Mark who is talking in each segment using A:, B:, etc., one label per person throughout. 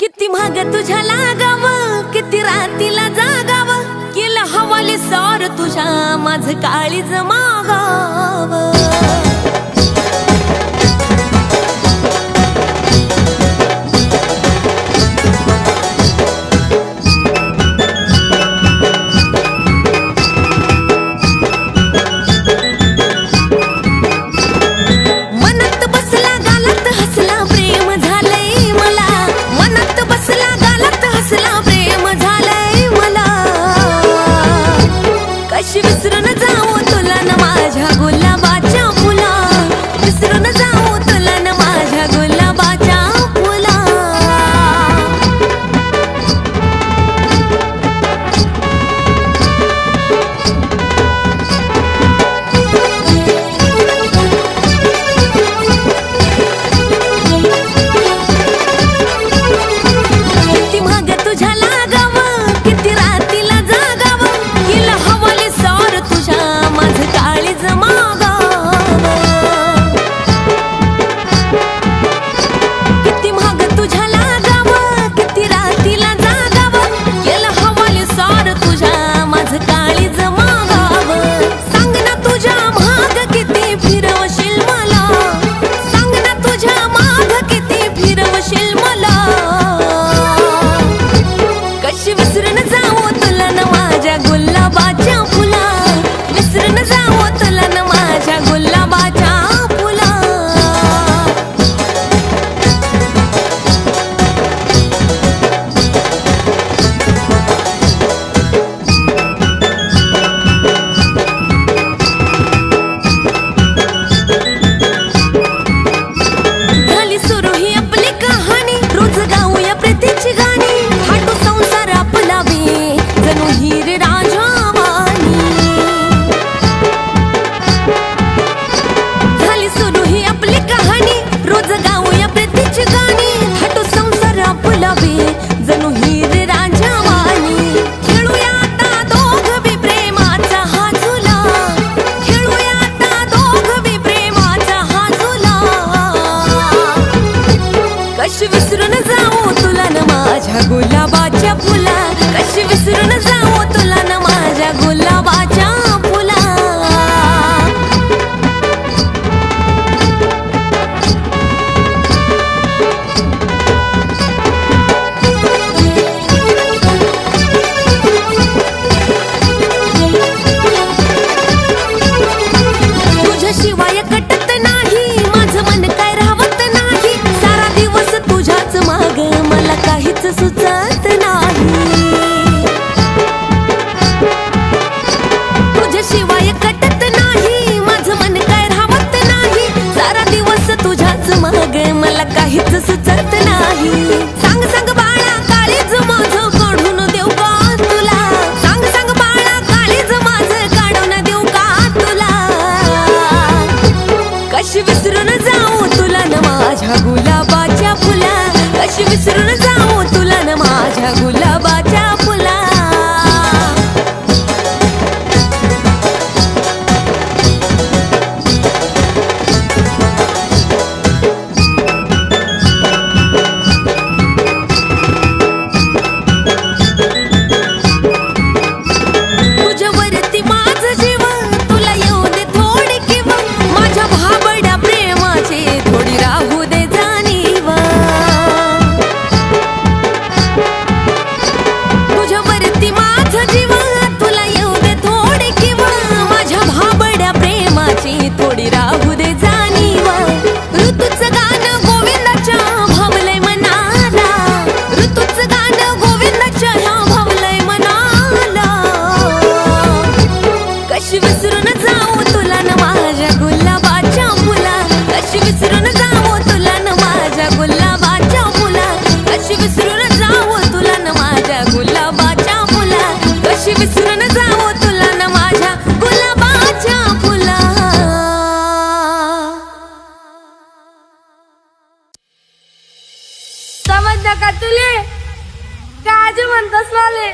A: किती महाग तुझ्या लागाव, किती रातीला जागाव, केला हवाले सार तुझ्या माझ काळीज मागाव। विसरून जाऊ तुला न माझ्या गुलाबाच्या फुला, विसरून जाऊ तुला न माझ्या गुलाबाच्या फुला। किती महाग तुझ्या लागाव, किती रातीला जागाव, केला हवाले सार तुझ्या माझ काळीज मागाव। किती महाग तुझ्या लागाव, किती रातीला जागाव, केला हवाले सार तुझ्या माझ काळीज मागाव। सांग ना तुझ्या माग किती फिरवशील मला, सांग ना तुझ्या माग किती फिरवशील मला। कशी विसरून जाऊ तुला न माझ्या गुलाबाच्या फुला, विसरून जाऊ तुला न माझ्या गुलाबाच्या फुला। झाली सुरू ही आपली कहाणी, रोज गाऊया प्रीतीची गाणी, थाटू संसार आपला बे जणू हिरे राजावानी। झाली सुरू ही आपली कहाणी, रोज गाऊया प्रीतीची गाणी, थाटू संसार आपला बे जणू हिरे राजावानी। खेळूया आता दोघ बी प्रेमाचा हा झुला, खेळूया आता दोघ बी प्रेमाचा हा झुला। कशी विसरून जाऊ तुला न माझ्या गुलाबाच्या फुला, कशी विसरून जाऊ तुला न माझ्या गुलाबाच्या फुला। तुझ्याशिवाय कटत नाही माझं मन, काय राहत नाही, सारा दिवस तुझ्याच माग मला काहीच सुचत नाही। तुझ्याशिवाय कटत नाही माझं मन, काय राहत नाही, सारा दिवस तुझ्याच माग मला काहीच सुचत नाही। सांग सांग बाळा काळीज माझं काढून देऊ का तुला, सांग सांग बाळा काळीज माझं काढून देऊ का तुला। कशी विसरून जाऊ तुला न माझ्या गुलाबाच्या फुला, कशी विसरून जाऊ तुला न माझ्या गुलाबाच्या फुला। तुझ्यावरती माझं जीव, तुला येऊ दे थोडी किंवा माझ्या भाबड्या प्रेमाची थोडी राहू दे जाणीव। तुझ्यावरती माझं जीव, तुला येऊ दे थोडी किंवा माझ्या भाबड्या प्रेमाची थोडी राहू दे जाणीव। ऋतूचं गाणं गोविंदाच्या भावलय मनाला, ऋतूचं गाणं गोविंदाच्या ह्या भावलय मनाला। कशी विसरून जाऊ तुला न माझ्या गुलाबाच्या फुला, कशी विसरून जाऊ तुला न माझ्या गुलाबाच्या फुला, कशी विसरून जाऊ तुला न माझ्या गुलाबाच्या फुला, कशी विसरून जाऊ तुला न माझ्या गुलाबाच्या फुला।
B: समजलं का तुले, काय म्हणतस माले।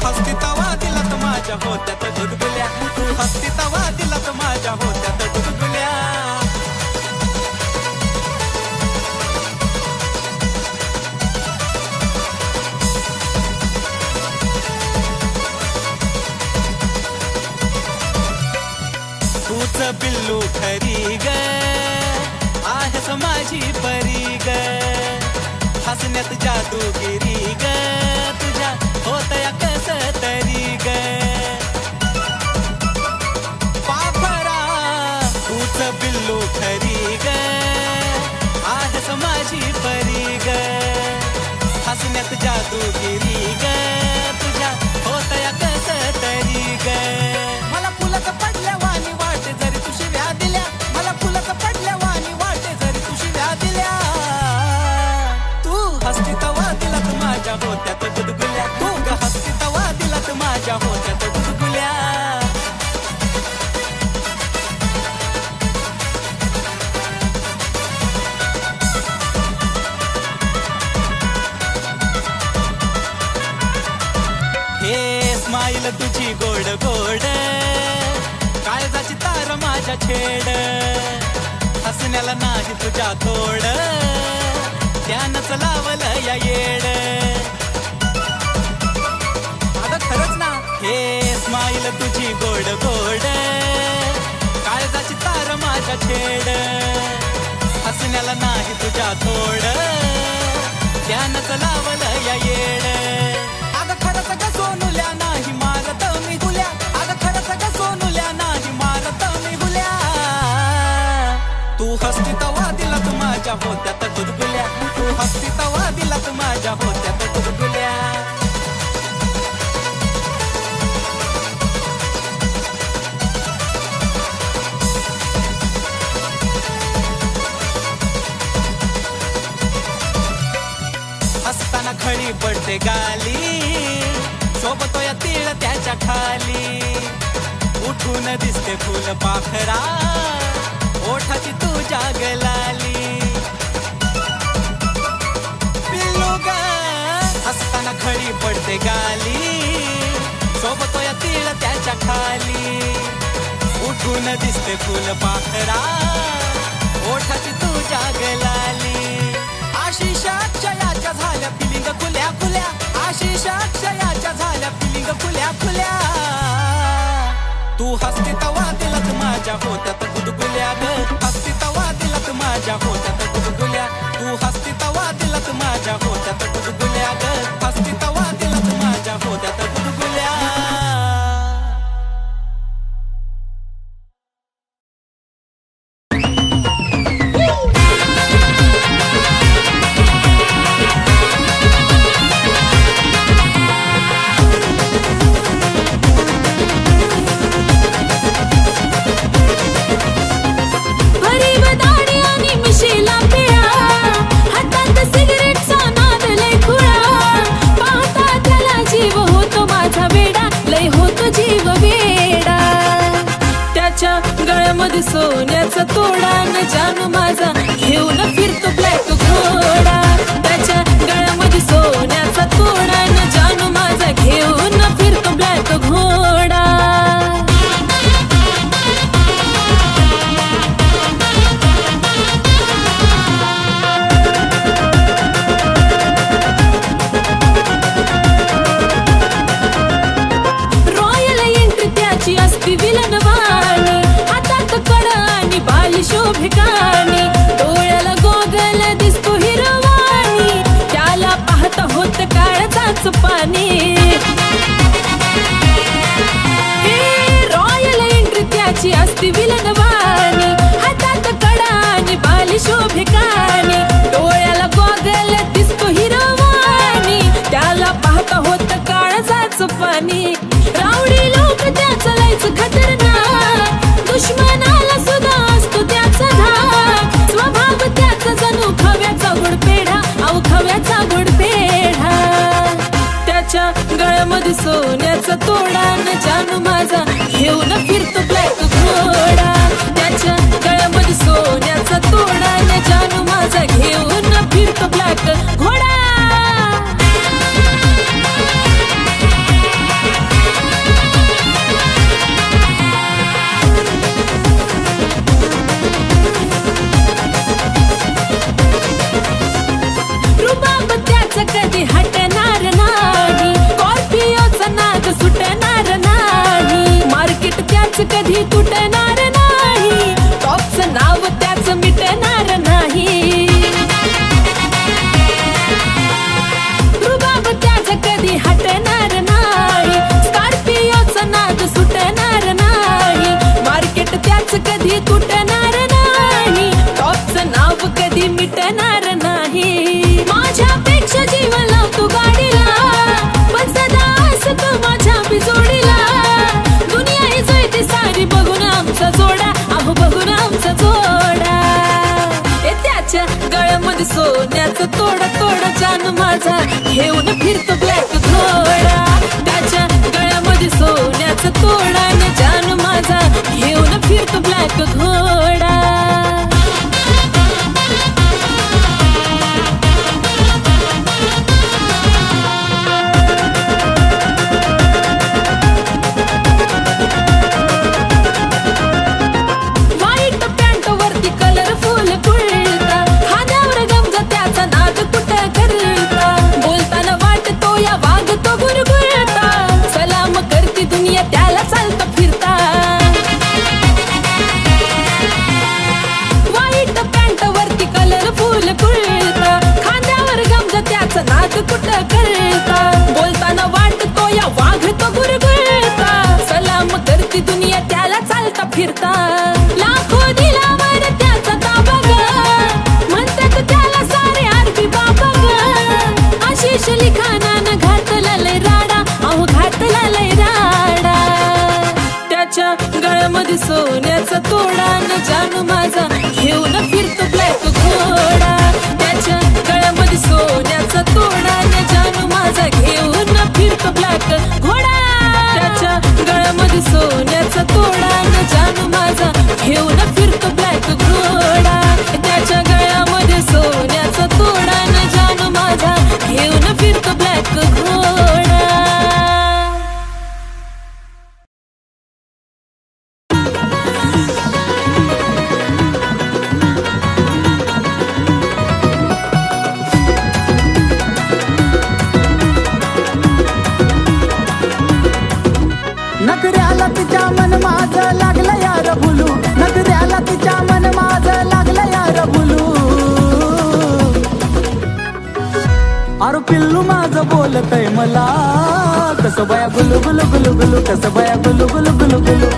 C: हसती तवा दिलात माझ्या होत्यात गुदगुल्या, तू हसती तवा दिलात माझ्या होत्यात गुदगुल्या. तूच बिल्लू खरी ग, आहेस माझी परी ग, हसण्यात जादूगिरी ग, तुझ्या होतया कस तरी ग. पापरा तूच बिल्लू खरी ग, आहेस माझी परी ग, हसण्यात जादूगिरी ग, तुझ्या होतया कस तरी ग. मला फुलक पडल्या वाणी वाटे जरी तू शिव्या दिल्या, मला फुलक पडल्या वाणी वाटे जरी तू शिव्या दिल्या. तू हसती तवा दिलात माझ्या होत्यात गुदगुल्या, तू ग हसती तवा दिलात माझ्या होत्यात गुदगुल्या. हे स्माईल तुझी गोड गोड, काळजाची तार माझ्या छेड, हसण्याला नाही तुझ्या तोड, त्यानंच लावलं या येड. अगं खरंच ना, हे स्माईल तुझी गोड गोड, काळजाची तार माझ्या छेड, हसण्याला नाही तुझ्या तोड, त्यानंच लावलं या येड. अगं खरंच ग सोनुल्या नाही मारत मी हुल्या, अगं खरंच ग सोनुल्या नाही मारत मी हुल्या. तू हसती तवा दिलात माझ्या होत्यात गुदगुल्या, तू हसती तवा दिलात माझ्या होत्यात गुदगुल्या. हसताना खळी पडते गाली, सोबतो या तीळ त्याच्या खाली, उठून दिसते फुल पाखरा, ओठाची तुझ्या गलाली. पिल्लू ग हसताना खळी पडते गाली, सोबतो या तीळ त्याच्या खाली, उठून दिसते फुल पाखरा, ओठाची तुझ्या गलाली. आशिष अक्षयाच्या झाल्या फिलिंग खुल्या खुल्या, आशिष अक्षयाच्या झाल्या फिलिंग खुल्या खुल्या. तू हसती तवा दिलात माझ्या होत्यात गुदगुल्या ग, हसती तवा दिलात माझ्या होत्यात गुदगुल्या, तू हसती तवा दिलात माझ्या होत्यात गुदगुल्या ग, हसती तवा दिलात माझ्या होत्यात गुदगुल्या.
A: गळ्यामध्ये सोन्याचा तोडा न जानू माझा घेऊन फिरतो ब्लॅक घोडा, त्याच्या गळ्यामध्ये सोन्याचा तोडा न जानू माझा घेऊन फिरतो ब्लॅक घोडा. रॉयल एंट्री त्याची असती विलन वाणी, हातात कडा आणि बाली शोभिकानी, डोळ्याला गोगल दिसतो हिरवाणी, त्याला पाहता होत काळजाच पाणी. रॉयल एंट्री त्याची असती विलन वाणी, हातात कडा आणि बाली शोभिकानी, डोळ्याला गोगल दिसतो हिरवाणी, त्याला पाहता होत काळजाच पाणी. रावडी लोक त्याचा लायच खतरनाक, दुश्मनाला सुद्धा असतो त्याचा धाक, स्वभाव त्याचा जणू खव्याचा गुड पेढा, अहो खव्याचा गुड पेढा. त्याच्या गळ्यामध्ये सोन्याचा तोडा न जानू माझा घेऊन फिरतो ब्लॅक घोडा, त्याच्या गळ्यामध्ये सोन्याचा तोडा न जानू माझा घेऊन फिरतो ब्लॅक घोडा. बी जोडीला दुनिया ही जळती सारी बघून आमचा जोडा अहो बघून आमचा जोडा त्याच्या गळ्यामध्ये सोन्याचं तोडा तोडा जान माझा घेऊन फिरतो ब्लॅक घोडा त्याच्या गळ्यामध्ये सोन्याचं तोडा न जान माझा घेऊन फिरतो ब्लॅक घोडा त्याला चालता फिरता व्हाईट पॅन्ट वरती कलरफुल कुर्ता खांद्यावर गमजा त्याचा नाद कुठं करता बोलताना वाटतो या वाघ तो गुरगुरता सलाम करती दुनिया त्याला चालता फिरता लाखो दिलावर त्याचा ताबा ग म्हणतात त्याला सारे आरबी बाबा ग आशिष लिखाणानं घातला लय राडा अहो घातला लय राडा त्याच्या गळ्यामध्ये सोन्याचा तोडा न जाणू माझा घेऊन फिरतो ब्लॅक घोडा त्याच्या गळ्यामध्ये सोन्याचा तोडा न जाणू माझा घेऊन फिरतो ब्लॅक घोडा त्याच्या गळ्यामध्ये सोन्याचा तोडा न जाणू माझा घेऊन फिरतो ब्लॅक घोडा त्याच्या गळ्यामध्ये सोन्याचा तोडा न जाणू माझा घेऊन फिरतो ब्लॅक घोडा
D: नखऱ्याला तिच्या मन माझं लागलं यार भुलू नखऱ्याला तिच्या मन माझं लागलं यार भुलू अरे पिल्लू माझं बोलतय मला कसं बया गुलू गुलू गुलू गुलू कसं बया गुलू गुलू गुलू गुलू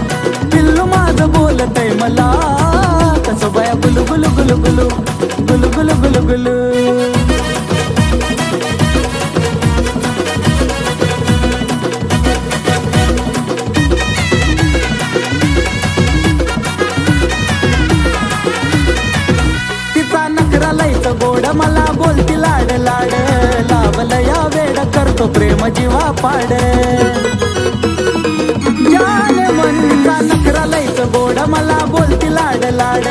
D: पिल्लू माझं बोलतय मला कसं बया गुलू गुलू गुलू गुलू गुलू गुलू गुलू गुलू गोड मला बोलती लाड लाड लावलं या वेड करतो प्रेम जीवा पाड जान मनचा नखरा लयच गोड मला बोलती लाड लाड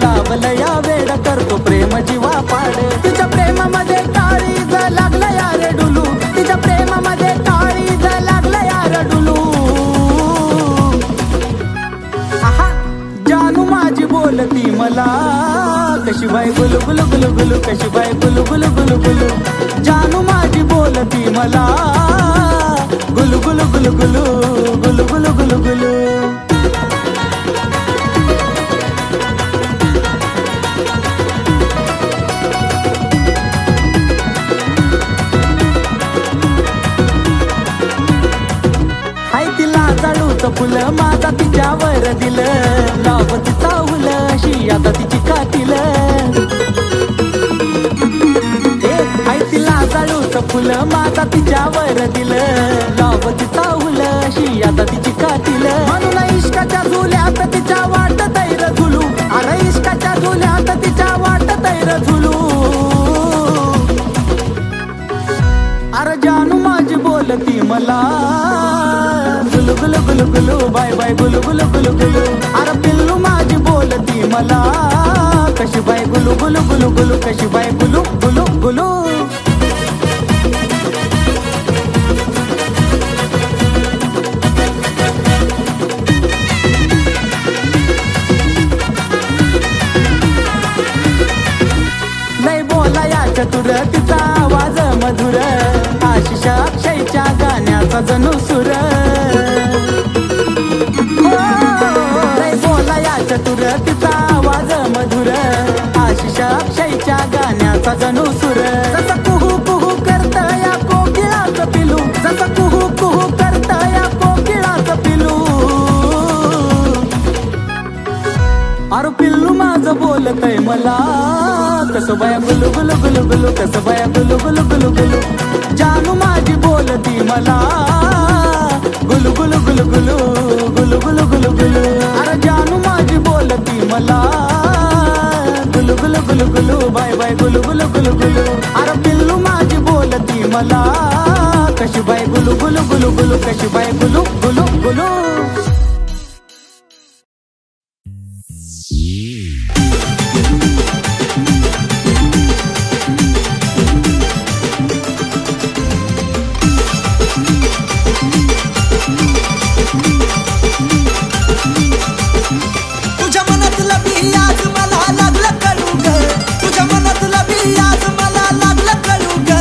D: लावलं या वेड करतो प्रेम जीवा पाड तिच्या प्रेमामध्ये काळीज लागलं यार डुलू तिच्या प्रेमामध्ये काळीज लागलं यार डुलू आहा जानू माझी बोलती मला कशी बाय गुलू गुलू गुलू गुलू कशी बाय गुलू गुलू गुलू गुलू जानू माझी बोलती मला गुलू गुलू गुलू गुलू गुलू गुलू गुलू गुलू हाय तिला जाळूचं फुलं माझा तिच्यावर दिलं लाव तिचा उल अशी आता तिची कातील तिला जाळूचं फुलं माझा तिच्यावर दिलं लाव तिचा उल अशी आता तिची कातील म्हणून इश्काच्या झुल्यात तिच्या वाट तैर झुलू अरे इश्काच्या झुल्यात तिच्या वाट तैर झुलू अरे जानू माझी बोलती मला गुलू गुलू गुलू गुलू बाय बाय गुलू गुलू गुलू गुलू अरे पिल्लू माझी बोलती मला कशी बाय गुलू गुलू गुलू गुलू कशी बाय गुलू गुलू गुलू लय बोला या चतुर तिचा आवाज मधुर आशिष अक्षयच्या गाण्याचा जणू सुर बोला या चतुर तिचा आवाज मधुर आशिष अक्षयच्या गाण्याचा जणू सुर जसं कुहू कुहू करत या कोकिळाचं पिलू जसं कुहू कुहू करत या कोकिळाचं पिलू अरे पिल्लू माझं बोलतय मला कसं बाया गुलू गुलू गुलू गुलू कसं बाया गुलू गुलू गुलू गुलू जानू माझी बोलती मला गुलू गुलू गुलू अरे पिल्लू माझी बोलती मला कशी बाय गुलू गुलू गुलू गुलू कशी बाय गुलू गुलू गुलू
E: तुझ्या मनातला बी आज मला लागलं कळू ग तुझ्या मनातला बी आज मला लागलं कळू ग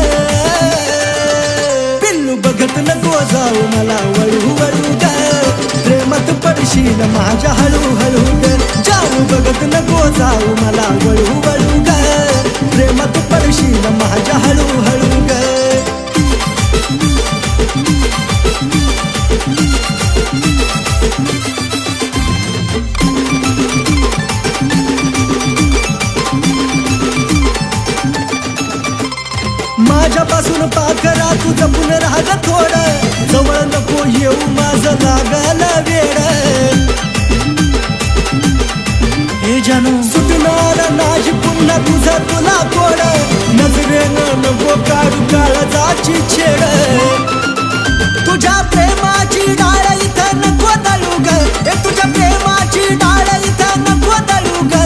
E: पिल्लू बघत नको जाऊ मला वळू वळू ग प्रेमात पडशील माझ्या हळू हळू ग जाऊ बघत नको जाऊ मला वळू वळू ग प्रेमात पडशील माझ्या हळू हळू ग माझ्यापासून पाखरा तू जपून राहत थोडं जवळ नको येऊ माझं लागलं वेड हे जानू सुटणार नाही पुन्हा तुझं तुला कोड नजरेनं नको काढू काळजाची छेड तुझ्या प्रेमाची डाळ इथं नको दळू ग तुझ्या प्रेमाची डाळ इथं नको दळू ग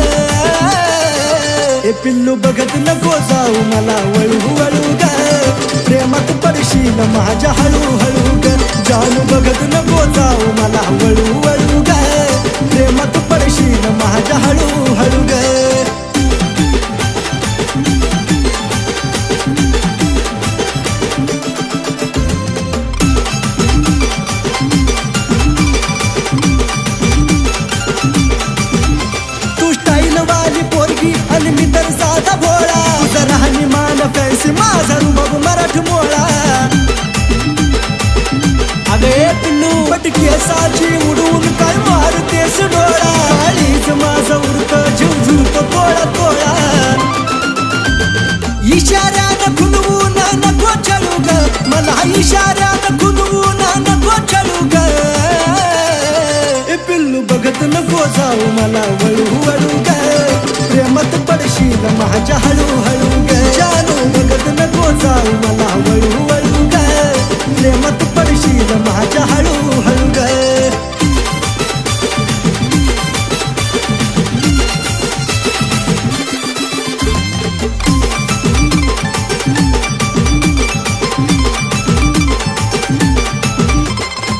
E: ए पिल्लू बघत नको जाऊ मला वळू वळू ग प्रेमात पडशील माझ्या हळू हळू ग जानू बघत नको जाऊ मला वळू वळू ग प्रेमात पडशील माझ्या हळू हळू ग तू स्टाईल वाली पोरगी आणि मी तर साधा भोळा तुझा राहणीमान फॅन्सी माझा रुबाब मराठमोळा अगे पिल्लू पटकेसाची उडून काय मारतेस डोळा काळीच माझा उडत जीव झुरत तोळा तोळा इशाऱ्यानं खुनवून नको चढू ग मला इशाऱ्यानं खुनवून नको चढू ग ए पिल्लू बघत नको जाऊ मला वळू वळू ग प्रेमात पडशील माझ्या हळू हळू ग जानू बघत नको जाऊ मला वळू वळू ग प्रेमात पडशील माझ्या हळू हळू ग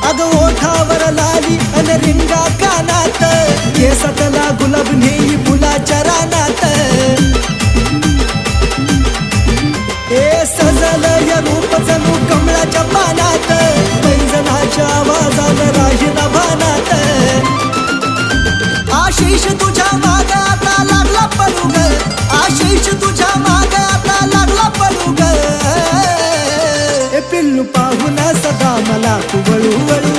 E: अग ओठावर लाली अन रिंगा कानात केसातला गुलाब नेई फुलाच्या रानात ए सजल या रूप जणू कमळाच्या पानात पैजनाच्या आवाजानं राहिला भानात आशिष तुझ्या माग आता लागला पडू ग आशिष तुझ्या माग आता लागला पडू ग ए पिल्लू पाहून सदा मला तू वळू वळू